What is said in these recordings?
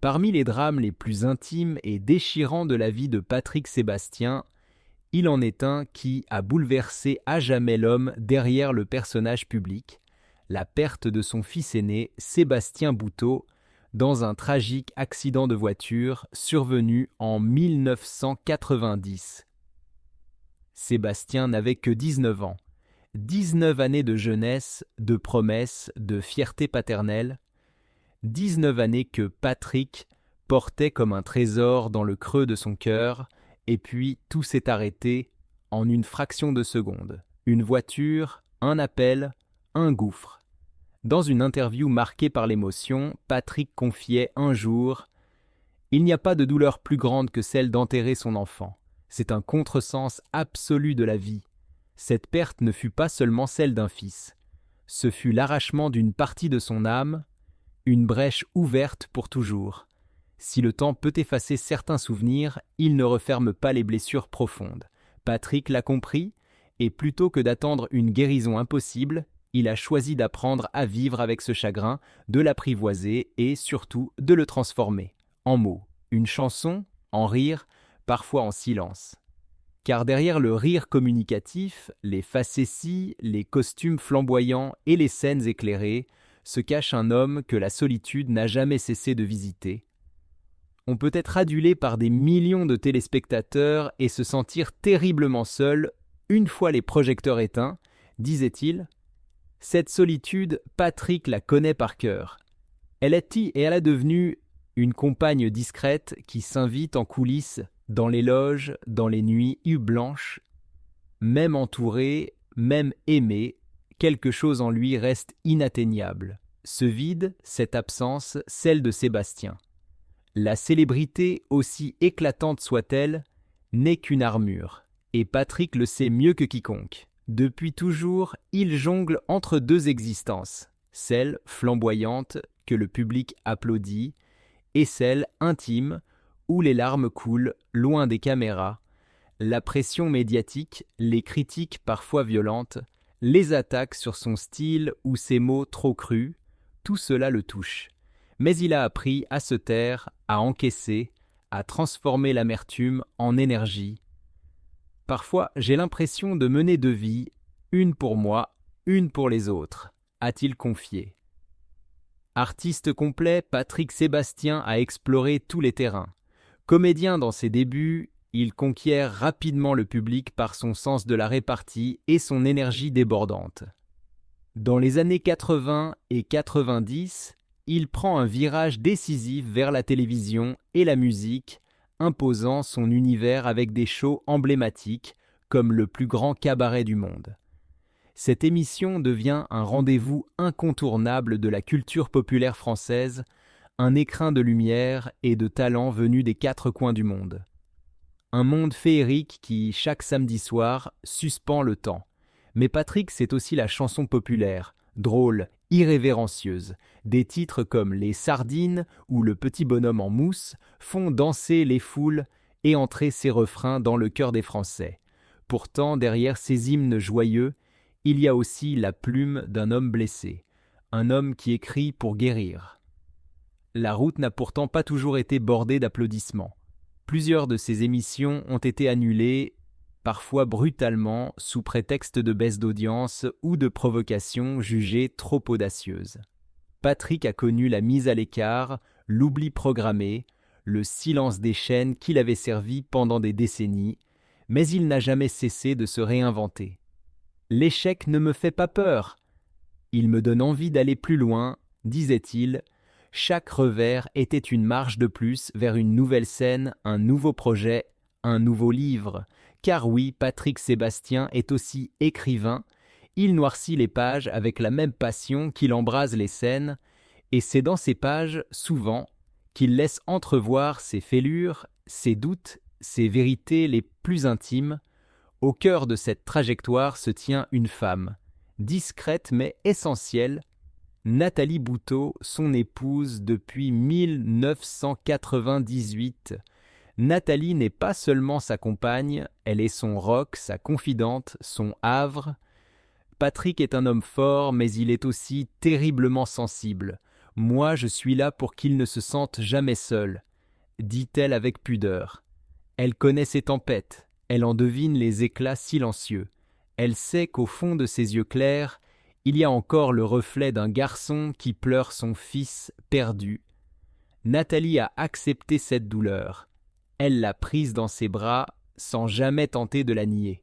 Parmi les drames les plus intimes et déchirants de la vie de Patrick Sébastien, il en est un qui a bouleversé à jamais l'homme derrière le personnage public, la perte de son fils aîné, Sébastien Bouteau, dans un tragique accident de voiture survenu en 1990. Sébastien n'avait que 19 ans. 19 années de jeunesse, de promesses, de fierté paternelle. 19 années que Patrick portait comme un trésor dans le creux de son cœur, et puis tout s'est arrêté en une fraction de seconde. Une voiture, un appel, un gouffre. Dans une interview marquée par l'émotion, Patrick confiait un jour « Il n'y a pas de douleur plus grande que celle d'enterrer son enfant. C'est un contresens absolu de la vie. Cette perte ne fut pas seulement celle d'un fils. Ce fut l'arrachement d'une partie de son âme, une brèche ouverte pour toujours. Si le temps peut effacer certains souvenirs, il ne referme pas les blessures profondes. Patrick l'a compris, et plutôt que d'attendre une guérison impossible, il a choisi d'apprendre à vivre avec ce chagrin, de l'apprivoiser et surtout de le transformer. En mots, une chanson, en rire, parfois en silence. Car derrière le rire communicatif, les facéties, les costumes flamboyants et les scènes éclairées, se cache un homme que la solitude n'a jamais cessé de visiter. On peut être adulé par des millions de téléspectateurs et se sentir terriblement seul une fois les projecteurs éteints, disait-il. Cette solitude, Patrick la connaît par cœur. Elle est devenue une compagne discrète qui s'invite en coulisses, dans les loges, dans les nuits blanches. Même entouré, même aimé, quelque chose en lui reste inatteignable. Ce vide, cette absence, celle de Sébastien. La célébrité, aussi éclatante soit-elle, n'est qu'une armure, et Patrick le sait mieux que quiconque. Depuis toujours, il jongle entre deux existences, celle flamboyante que le public applaudit, et celle intime où les larmes coulent loin des caméras. La pression médiatique, les critiques parfois violentes, les attaques sur son style ou ses mots trop crus, tout cela le touche. Mais il a appris à se taire, à encaisser, à transformer l'amertume en énergie. Parfois, j'ai l'impression de mener deux vies, une pour moi, une pour les autres, a-t-il confié. Artiste complet, Patrick Sébastien a exploré tous les terrains. Comédien dans ses débuts, il conquiert rapidement le public par son sens de la répartie et son énergie débordante. Dans les années 80 et 90, il prend un virage décisif vers la télévision et la musique, imposant son univers avec des shows emblématiques comme le plus grand cabaret du monde. Cette émission devient un rendez-vous incontournable de la culture populaire française, un écrin de lumière et de talent venus des quatre coins du monde. Un monde féerique qui, chaque samedi soir, suspend le temps. Mais Patrick, c'est aussi la chanson populaire, drôle, irrévérencieuse. Des titres comme Les Sardines ou Le Petit Bonhomme en mousse font danser les foules et entrer ses refrains dans le cœur des Français. Pourtant, derrière ces hymnes joyeux, il y a aussi la plume d'un homme blessé, un homme qui écrit pour guérir. La route n'a pourtant pas toujours été bordée d'applaudissements. Plusieurs de ses émissions ont été annulées, parfois brutalement, sous prétexte de baisse d'audience ou de provocations jugées trop audacieuses. Patrick a connu la mise à l'écart, l'oubli programmé, le silence des chaînes qu'il avait servi pendant des décennies, mais il n'a jamais cessé de se réinventer. L'échec ne me fait pas peur. Il me donne envie d'aller plus loin, disait-il. Chaque revers était une marche de plus vers une nouvelle scène, un nouveau projet, un nouveau livre. Car oui, Patrick Sébastien est aussi écrivain. Il noircit les pages avec la même passion qu'il embrase les scènes, et c'est dans ces pages, souvent, qu'il laisse entrevoir ses fêlures, ses doutes, ses vérités les plus intimes. Au cœur de cette trajectoire se tient une femme, discrète mais essentielle, Nathalie Bouteau, son épouse depuis 1998. Nathalie n'est pas seulement sa compagne, elle est son roc, sa confidente, son havre. Patrick est un homme fort, mais il est aussi terriblement sensible. Moi, je suis là pour qu'il ne se sente jamais seul, dit-elle avec pudeur. Elle connaît ses tempêtes, elle en devine les éclats silencieux. Elle sait qu'au fond de ses yeux clairs, il y a encore le reflet d'un garçon qui pleure son fils perdu. Nathalie a accepté cette douleur. Elle l'a prise dans ses bras sans jamais tenter de la nier.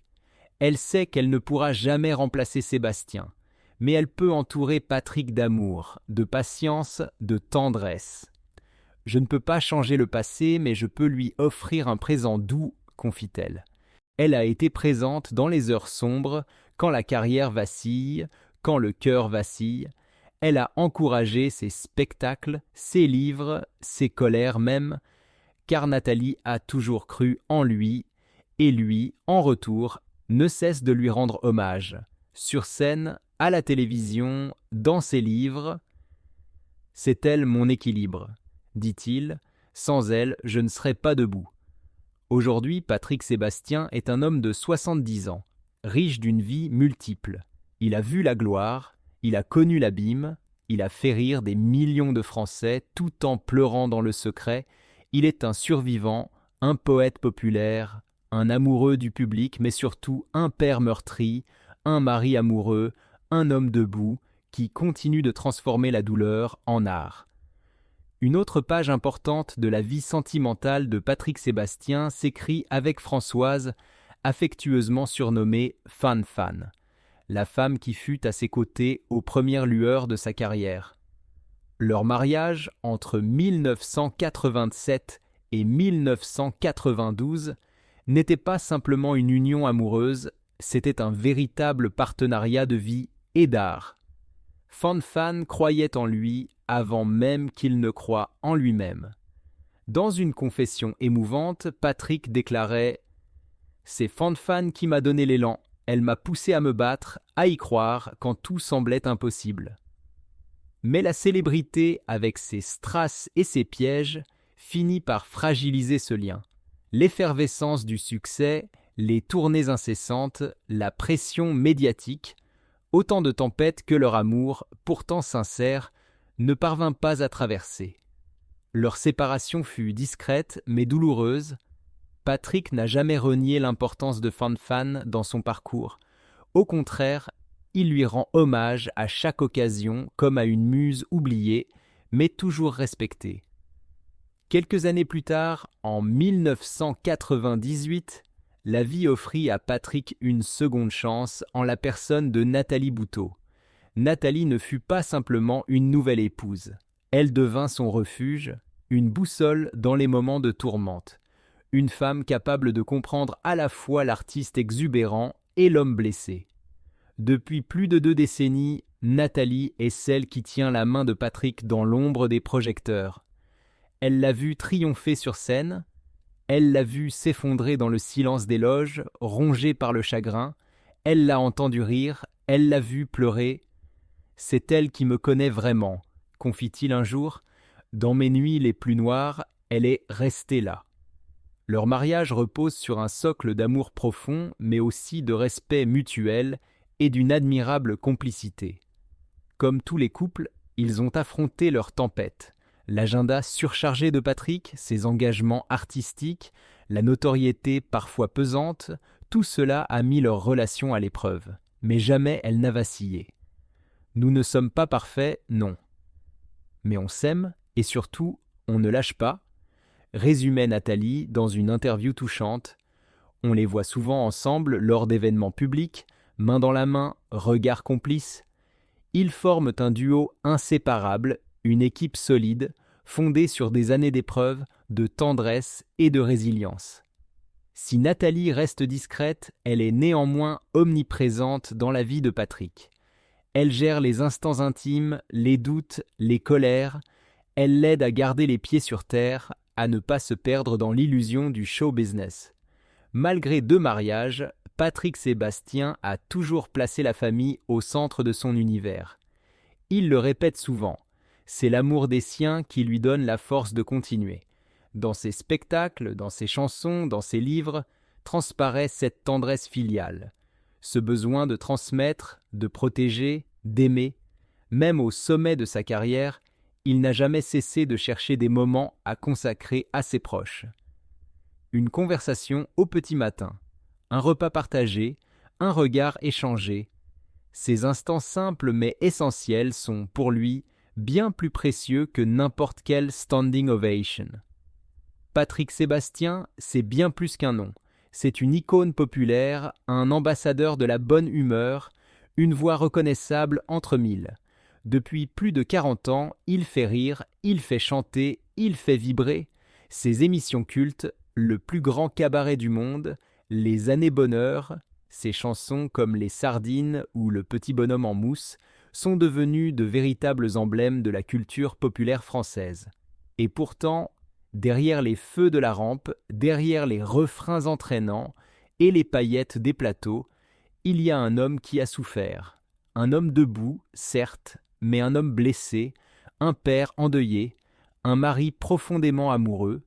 Elle sait qu'elle ne pourra jamais remplacer Sébastien, mais elle peut entourer Patrick d'amour, de patience, de tendresse. Je ne peux pas changer le passé, mais je peux lui offrir un présent doux, confie-t-elle. Elle a été présente dans les heures sombres, quand la carrière vacille, quand le cœur vacille. Elle a encouragé ses spectacles, ses livres, ses colères même, car Nathalie a toujours cru en lui, et lui, en retour, ne cesse de lui rendre hommage. Sur scène, à la télévision, dans ses livres. C'est elle mon équilibre, dit-il. Sans elle, je ne serais pas debout. Aujourd'hui, Patrick Sébastien est un homme de 70 ans, riche d'une vie multiple. Il a vu la gloire, il a connu l'abîme, il a fait rire des millions de Français tout en pleurant dans le secret. Il est un survivant, un poète populaire, un amoureux du public, mais surtout un père meurtri, un mari amoureux, un homme debout qui continue de transformer la douleur en art. Une autre page importante de la vie sentimentale de Patrick Sébastien s'écrit avec Françoise, affectueusement surnommée Fan Fan, la femme qui fut à ses côtés aux premières lueurs de sa carrière. Leur mariage, entre 1987 et 1992, n'était pas simplement une union amoureuse, c'était un véritable partenariat de vie et d'art. Fan Fan croyait en lui avant même qu'il ne croie en lui-même. Dans une confession émouvante, Patrick déclarait « C'est Fan Fan qui m'a donné l'élan, elle m'a poussé à me battre, à y croire quand tout semblait impossible. » Mais la célébrité, avec ses strass et ses pièges, finit par fragiliser ce lien. L'effervescence du succès, les tournées incessantes, la pression médiatique, autant de tempêtes que leur amour, pourtant sincère, ne parvint pas à traverser. Leur séparation fut discrète mais douloureuse. Patrick n'a jamais renié l'importance de Fan Fan dans son parcours. Au contraire, il lui rend hommage à chaque occasion comme à une muse oubliée, mais toujours respectée. Quelques années plus tard, en 1998, la vie offrit à Patrick une seconde chance en la personne de Nathalie Bouteau. Nathalie ne fut pas simplement une nouvelle épouse. Elle devint son refuge, une boussole dans les moments de tourmente. Une femme capable de comprendre à la fois l'artiste exubérant et l'homme blessé. Depuis plus de 2 décennies, Nathalie est celle qui tient la main de Patrick dans l'ombre des projecteurs. Elle l'a vu triompher sur scène, elle l'a vu s'effondrer dans le silence des loges, rongée par le chagrin, elle l'a entendu rire, elle l'a vu pleurer. C'est elle qui me connaît vraiment, confie-t-il un jour. Dans mes nuits les plus noires, elle est restée là. Leur mariage repose sur un socle d'amour profond, mais aussi de respect mutuel et d'une admirable complicité. Comme tous les couples, ils ont affronté leurs tempêtes. L'agenda surchargé de Patrick, ses engagements artistiques, la notoriété parfois pesante, tout cela a mis leur relation à l'épreuve. Mais jamais elle n'a vacillé. Nous ne sommes pas parfaits, non. Mais on s'aime et surtout, on ne lâche pas, résumait Nathalie dans une interview touchante. On les voit souvent ensemble lors d'événements publics, main dans la main, regard complice. Ils forment un duo inséparable, une équipe solide, fondée sur des années d'épreuves, de tendresse et de résilience. Si Nathalie reste discrète, elle est néanmoins omniprésente dans la vie de Patrick. Elle gère les instants intimes, les doutes, les colères. Elle l'aide à garder les pieds sur terre, à ne pas se perdre dans l'illusion du show business. Malgré 2 mariages, Patrick Sébastien a toujours placé la famille au centre de son univers. Il le répète souvent, c'est l'amour des siens qui lui donne la force de continuer. Dans ses spectacles, dans ses chansons, dans ses livres, transparaît cette tendresse filiale, ce besoin de transmettre, de protéger, d'aimer. Même au sommet de sa carrière, il n'a jamais cessé de chercher des moments à consacrer à ses proches. Une conversation au petit matin, un repas partagé, un regard échangé. Ces instants simples mais essentiels sont, pour lui, bien plus précieux que n'importe quelle standing ovation. Patrick Sébastien, c'est bien plus qu'un nom. C'est une icône populaire, un ambassadeur de la bonne humeur, une voix reconnaissable entre mille. Depuis plus de 40 ans, il fait rire, il fait chanter, il fait vibrer. Ses émissions cultes, le plus grand cabaret du monde, les années bonheur, ses chansons comme Les Sardines ou Le Petit Bonhomme en mousse sont devenues de véritables emblèmes de la culture populaire française. Et pourtant, derrière les feux de la rampe, derrière les refrains entraînants et les paillettes des plateaux, il y a un homme qui a souffert. Un homme debout, certes, mais un homme blessé, un père endeuillé, un mari profondément amoureux,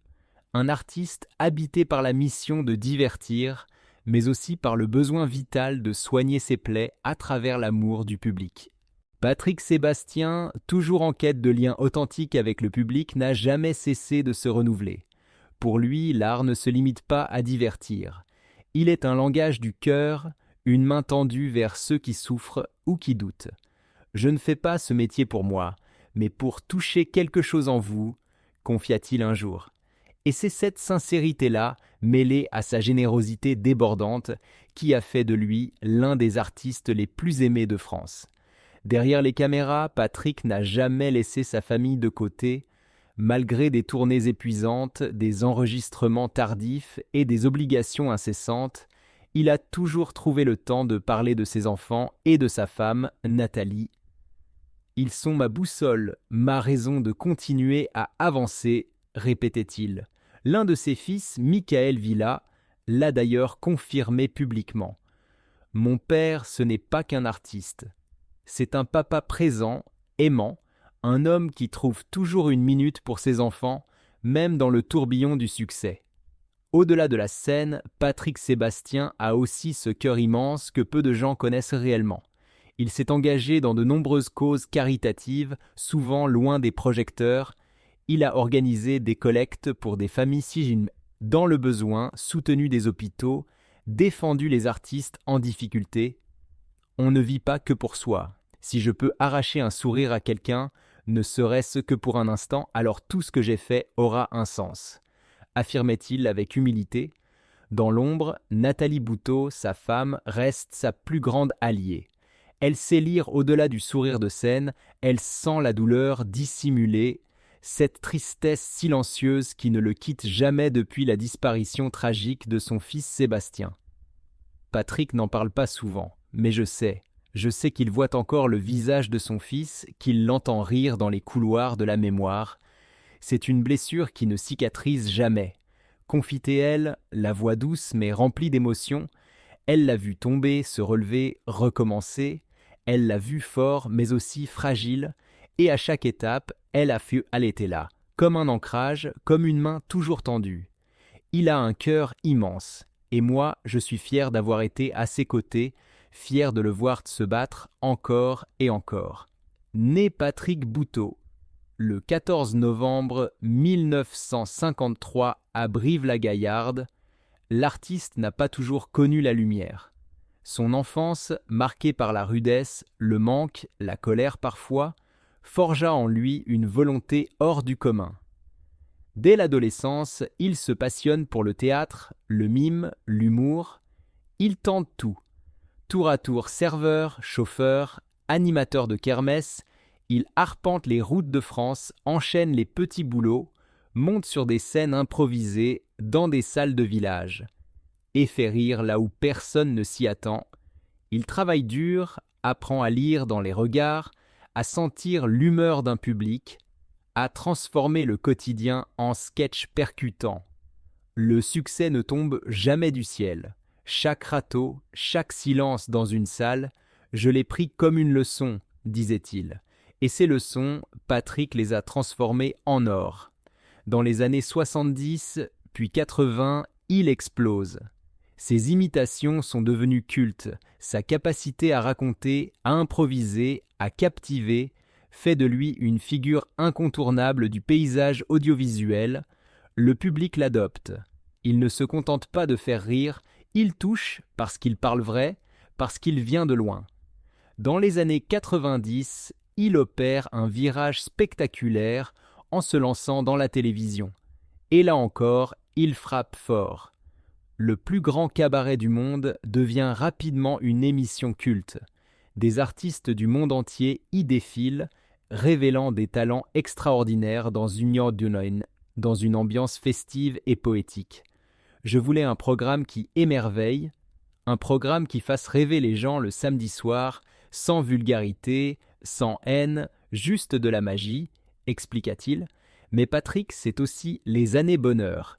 un artiste habité par la mission de divertir, mais aussi par le besoin vital de soigner ses plaies à travers l'amour du public. Patrick Sébastien, toujours en quête de liens authentiques avec le public, n'a jamais cessé de se renouveler. Pour lui, l'art ne se limite pas à divertir. Il est un langage du cœur, une main tendue vers ceux qui souffrent ou qui doutent. Je ne fais pas ce métier pour moi, mais pour toucher quelque chose en vous, confia-t-il un jour. Et c'est cette sincérité-là, mêlée à sa générosité débordante, qui a fait de lui l'un des artistes les plus aimés de France. Derrière les caméras, Patrick n'a jamais laissé sa famille de côté, malgré des tournées épuisantes, des enregistrements tardifs et des obligations incessantes. Il a toujours trouvé le temps de parler de ses enfants et de sa femme, Nathalie. Ils sont ma boussole, ma raison de continuer à avancer, répétait-il. L'un de ses fils, Michael Villa, l'a d'ailleurs confirmé publiquement. Mon père, ce n'est pas qu'un artiste. C'est un papa présent, aimant, un homme qui trouve toujours une minute pour ses enfants, même dans le tourbillon du succès. Au-delà de la scène, Patrick Sébastien a aussi ce cœur immense que peu de gens connaissent réellement. Il s'est engagé dans de nombreuses causes caritatives, souvent loin des projecteurs. Il a organisé des collectes pour des familles SIGIN dans le besoin, soutenu des hôpitaux, défendu les artistes en difficulté. On ne vit pas que pour soi. Si je peux arracher un sourire à quelqu'un, ne serait-ce que pour un instant, alors tout ce que j'ai fait aura un sens, affirmait-il avec humilité. Dans l'ombre, Nathalie Bouteau, sa femme, reste sa plus grande alliée. Elle sait lire au-delà du sourire de scène, elle sent la douleur dissimulée, cette tristesse silencieuse qui ne le quitte jamais depuis la disparition tragique de son fils Sébastien. Patrick n'en parle pas souvent, mais je sais qu'il voit encore le visage de son fils, qu'il l'entend rire dans les couloirs de la mémoire. C'est une blessure qui ne cicatrise jamais. Confie-t-elle, la voix douce mais remplie d'émotion, elle l'a vu tomber, se relever, recommencer. Elle l'a vu fort mais aussi fragile, et à chaque étape, elle était là, comme un ancrage, comme une main toujours tendue. Il a un cœur immense, et moi, je suis fier d'avoir été à ses côtés, fier de le voir se battre encore et encore. Né Patrick Bouteau, le 14 novembre 1953 à Brive-la-Gaillarde, l'artiste n'a pas toujours connu la lumière. Son enfance, marquée par la rudesse, le manque, la colère parfois, forgea en lui une volonté hors du commun. Dès l'adolescence, il se passionne pour le théâtre, le mime, l'humour. Il tente tout. Tour à tour serveur, chauffeur, animateur de kermesse, il arpente les routes de France, enchaîne les petits boulots, monte sur des scènes improvisées dans des salles de village et fait rire là où personne ne s'y attend. Il travaille dur, apprend à lire dans les regards, à sentir l'humeur d'un public, à transformer le quotidien en sketch percutant. Le succès ne tombe jamais du ciel. Chaque râteau, chaque silence dans une salle, je l'ai pris comme une leçon, disait-il. Et ces leçons, Patrick les a transformées en or. Dans les années 70, puis 80, il explose. Ses imitations sont devenues cultes, sa capacité à raconter, à improviser, à captiver, fait de lui une figure incontournable du paysage audiovisuel. Le public l'adopte. Il ne se contente pas de faire rire, il touche parce qu'il parle vrai, parce qu'il vient de loin. Dans les années 90, il opère un virage spectaculaire en se lançant dans la télévision. Et là encore, il frappe fort. Le plus grand cabaret du monde devient rapidement une émission culte. Des artistes du monde entier y défilent, révélant des talents extraordinaires dans une ambiance festive et poétique. Je voulais un programme qui émerveille, un programme qui fasse rêver les gens le samedi soir, sans vulgarité, sans haine, juste de la magie, expliqua-t-il. Mais Patrick, c'est aussi les années bonheur,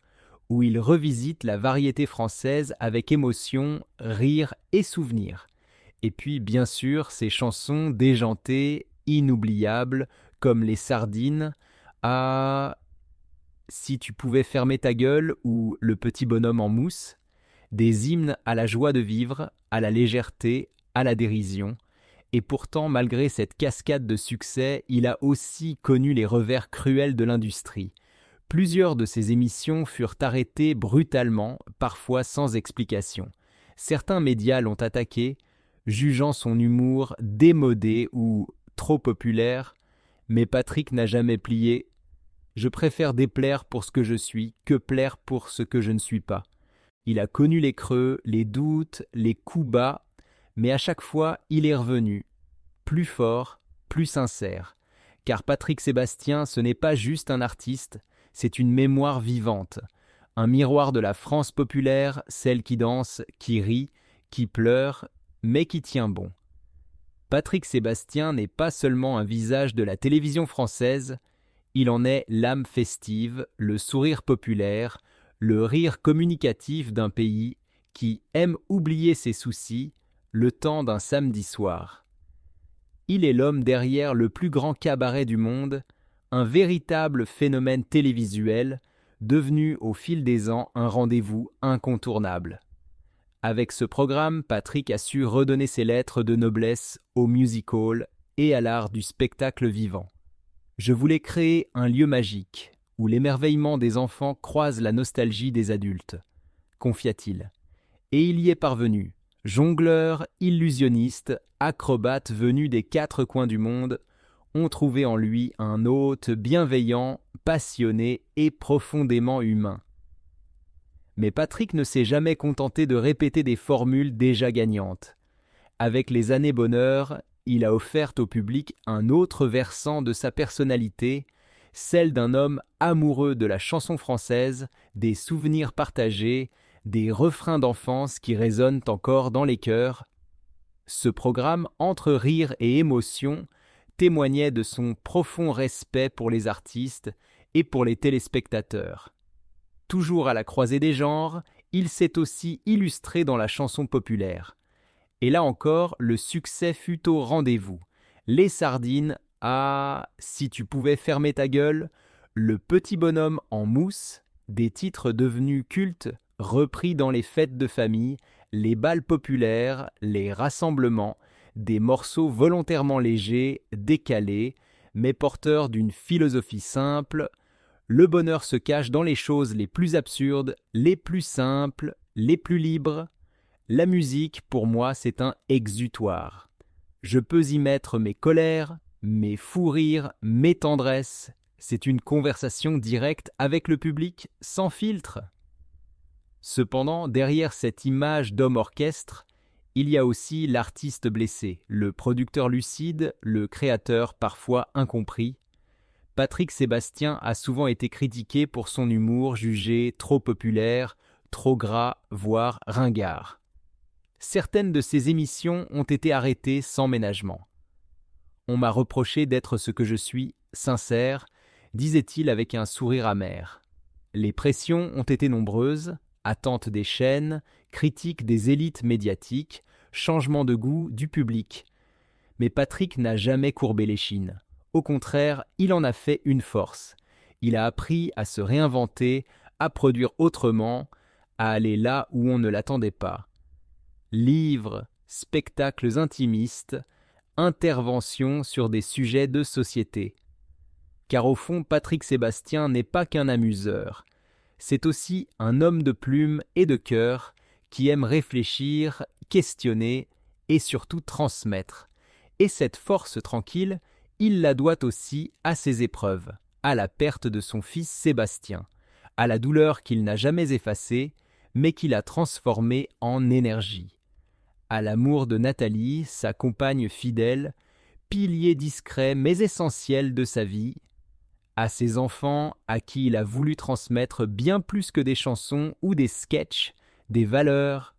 où il revisite la variété française avec émotion, rire et souvenir. Et puis, bien sûr, ses chansons déjantées, inoubliables, comme Les Sardines, à Si tu pouvais fermer ta gueule ou Le petit bonhomme en mousse, des hymnes à la joie de vivre, à la légèreté, à la dérision. Et pourtant, malgré cette cascade de succès, il a aussi connu les revers cruels de l'industrie. Plusieurs de ses émissions furent arrêtées brutalement, parfois sans explication. Certains médias l'ont attaqué, jugeant son humour démodé ou trop populaire, mais Patrick n'a jamais plié. Je préfère déplaire pour ce que je suis que plaire pour ce que je ne suis pas. Il a connu les creux, les doutes, les coups bas, mais à chaque fois, il est revenu, plus fort, plus sincère. Car Patrick Sébastien, ce n'est pas juste un artiste, c'est une mémoire vivante, un miroir de la France populaire, celle qui danse, qui rit, qui pleure, mais qui tient bon. Patrick Sébastien n'est pas seulement un visage de la télévision française, il en est l'âme festive, le sourire populaire, le rire communicatif d'un pays qui aime oublier ses soucis le temps d'un samedi soir. Il est l'homme derrière le plus grand cabaret du monde, un véritable phénomène télévisuel, devenu au fil des ans un rendez-vous incontournable. Avec ce programme, Patrick a su redonner ses lettres de noblesse au music-hall et à l'art du spectacle vivant. Je voulais créer un lieu magique, où l'émerveillement des enfants croise la nostalgie des adultes, confia-t-il. Et il y est parvenu. Jongleurs, illusionnistes, acrobates venus des 4 coins du monde ont trouvé en lui un hôte bienveillant, passionné et profondément humain. Mais Patrick ne s'est jamais contenté de répéter des formules déjà gagnantes. Avec les années bonheur, il a offert au public un autre versant de sa personnalité, celle d'un homme amoureux de la chanson française, des souvenirs partagés, des refrains d'enfance qui résonnent encore dans les cœurs. Ce programme, entre rire et émotion, témoignait de son profond respect pour les artistes et pour les téléspectateurs. Toujours à la croisée des genres, il s'est aussi illustré dans la chanson populaire. Et là encore, le succès fut au rendez-vous. Les Sardines, Si tu pouvais fermer ta gueule, Le petit bonhomme en mousse, des titres devenus cultes, repris dans les fêtes de famille, les bals populaires, les rassemblements, des morceaux volontairement légers, décalés, mais porteurs d'une philosophie simple. Le bonheur se cache dans les choses les plus absurdes, les plus simples, les plus libres. La musique, pour moi, c'est un exutoire. Je peux y mettre mes colères, mes fous rires, mes tendresses. C'est une conversation directe avec le public, sans filtre. Cependant, derrière cette image d'homme-orchestre, il y a aussi l'artiste blessé, le producteur lucide, le créateur parfois incompris. Patrick Sébastien a souvent été critiqué pour son humour jugé trop populaire, trop gras, voire ringard. Certaines de ses émissions ont été arrêtées sans ménagement. On m'a reproché d'être ce que je suis, sincère, disait-il avec un sourire amer. Les pressions ont été nombreuses, attentes des chaînes, critiques des élites médiatiques, changement de goût du public. Mais Patrick n'a jamais courbé l'échine. Au contraire, il en a fait une force. Il a appris à se réinventer, à produire autrement, à aller là où on ne l'attendait pas. Livres, spectacles intimistes, intervention sur des sujets de société. Car au fond, Patrick Sébastien n'est pas qu'un amuseur. C'est aussi un homme de plume et de cœur qui aime réfléchir, questionner et surtout transmettre. Et cette force tranquille, il la doit aussi à ses épreuves, à la perte de son fils Sébastien, à la douleur qu'il n'a jamais effacée, mais qu'il a transformée en énergie, à l'amour de Nathalie, sa compagne fidèle, pilier discret mais essentiel de sa vie, à ses enfants à qui il a voulu transmettre bien plus que des chansons ou des sketchs, des valeurs,